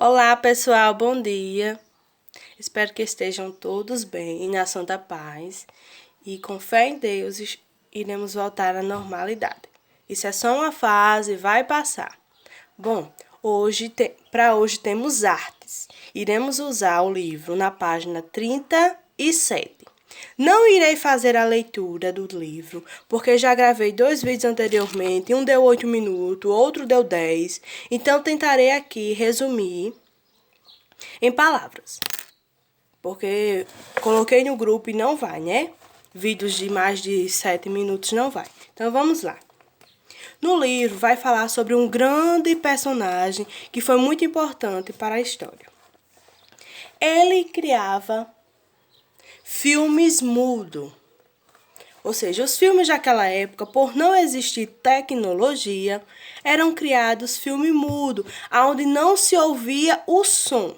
Olá, pessoal, bom dia. Espero que estejam todos bem, na santa paz. E com fé em Deus, iremos voltar à normalidade. Isso é só uma fase, vai passar. Bom, para hoje temos artes. Iremos usar o livro na página 37. Não irei fazer a leitura do livro, porque já gravei 2 vídeos anteriormente, um deu 8 minutos, outro deu 10. Então tentarei aqui resumir em palavras, porque coloquei no grupo e não vai, né? Vídeos de mais de 7 minutos não vai. Então vamos lá. No livro vai falar sobre um grande personagem que foi muito importante para a história. Ele criava filmes mudo. Ou seja, os filmes daquela época, por não existir tecnologia, eram criados filme mudo, onde não se ouvia o som.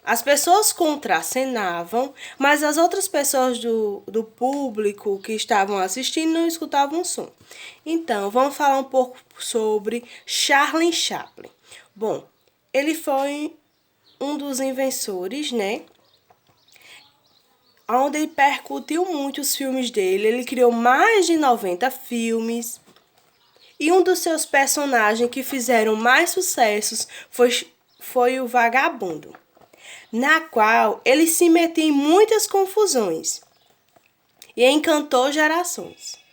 As pessoas contracenavam, mas as outras pessoas do público que estavam assistindo não escutavam o som. Então, vamos falar um pouco sobre Charlie Chaplin. Bom, ele foi um dos invençores, né? Onde ele percutiu muito os filmes dele. Ele criou mais de 90 filmes. E um dos seus personagens que fizeram mais sucessos foi o Vagabundo, na qual ele se metia em muitas confusões e encantou gerações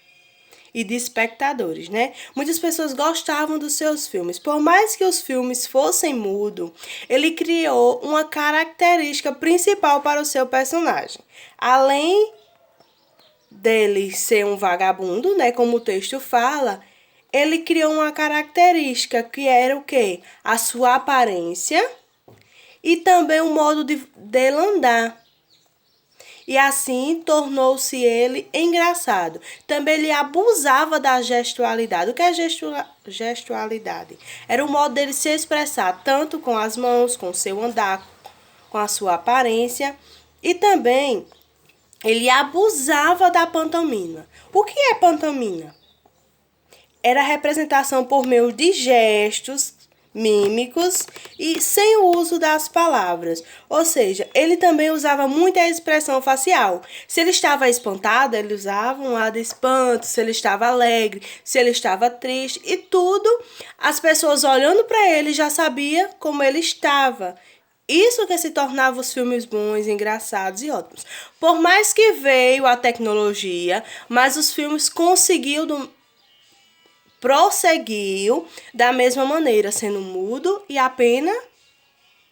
e de espectadores, né? Muitas pessoas gostavam dos seus filmes. Por mais que os filmes fossem mudos, ele criou uma característica principal para o seu personagem. Além dele ser um vagabundo, né, como o texto fala, ele criou uma característica que era o quê? A sua aparência e também o modo dele andar. E assim tornou-se ele engraçado. Também ele abusava da gestualidade. O que é gestualidade? Era o modo dele se expressar, tanto com as mãos, com o seu andar, com a sua aparência. E também ele abusava da pantomima. O que é pantomima? Era a representação por meio de gestos mímicos e sem o uso das palavras. Ou seja, ele também usava muita expressão facial. Se ele estava espantado, ele usava um ar de espanto. Se ele estava alegre, se ele estava triste e tudo, as pessoas olhando para ele já sabiam como ele estava. Isso que se tornava os filmes bons, engraçados e ótimos. Por mais que veio a tecnologia, mas os filmes prosseguiu da mesma maneira, sendo mudo e apenas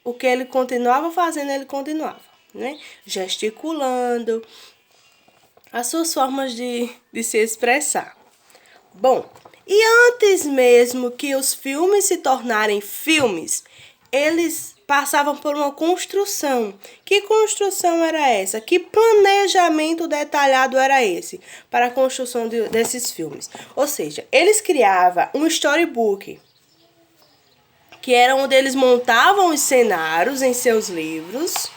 o que ele continuava fazendo, ele continuava, né? Gesticulando, as suas formas de se expressar. Bom, e antes mesmo que os filmes se tornarem filmes, eles passavam por uma construção. Que construção era essa? Que planejamento detalhado era esse para a construção desses filmes? Ou seja, eles criavam um storybook, que era onde eles montavam os cenários em seus livros.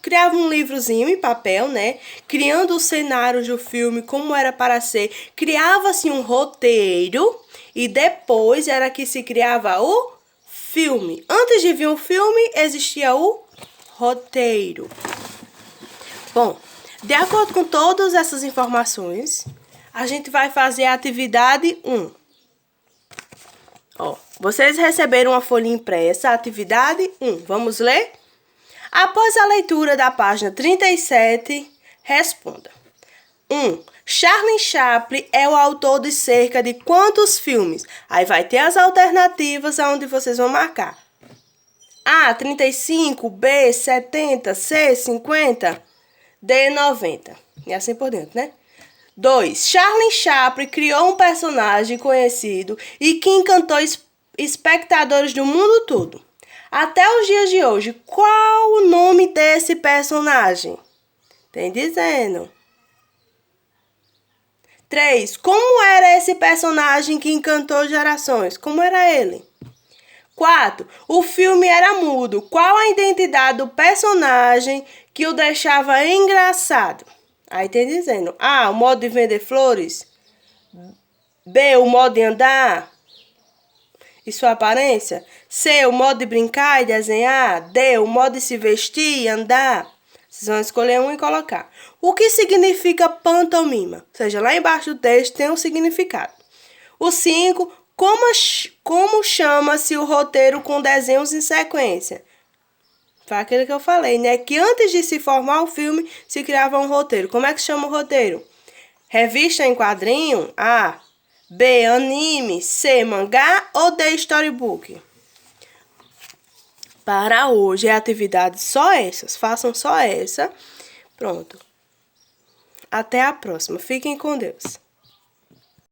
Criava um livrozinho em papel, né? Criando o cenário do filme, como era para ser. Criava-se um roteiro e depois era que se criava o filme. Antes de vir o filme, existia o roteiro. Bom, de acordo com todas essas informações, a gente vai fazer a atividade 1. Ó, vocês receberam uma folha impressa, atividade 1. Vamos ler? Após a leitura da página 37, responda. 1. Charlie Chaplin é o autor de cerca de quantos filmes? Aí vai ter as alternativas onde vocês vão marcar. A, 35, B, 70, C, 50, D, 90. E assim por dentro, né? 2. Charlie Chaplin criou um personagem conhecido e que encantou espectadores do mundo todo. Até os dias de hoje, qual o nome desse personagem? Tem dizendo. 3. Como era esse personagem que encantou gerações? Como era ele? 4. O filme era mudo. Qual a identidade do personagem que o deixava engraçado? Aí tem dizendo. A. O modo de vender flores. B, o modo de andar e sua aparência. C, o modo de brincar e desenhar. D, o modo de se vestir e andar. Vocês vão escolher um e colocar. O que significa pantomima? Ou seja, lá embaixo do texto tem um significado. O 5, como chama-se o roteiro com desenhos em sequência? Foi aquele que eu falei, né? Que antes de se formar o filme, se criava um roteiro. Como é que chama o roteiro? Revista em quadrinho? A. B, anime. C, mangá ou D, storybook? Para hoje é atividade só essas. Façam só essa. Pronto. Até a próxima. Fiquem com Deus.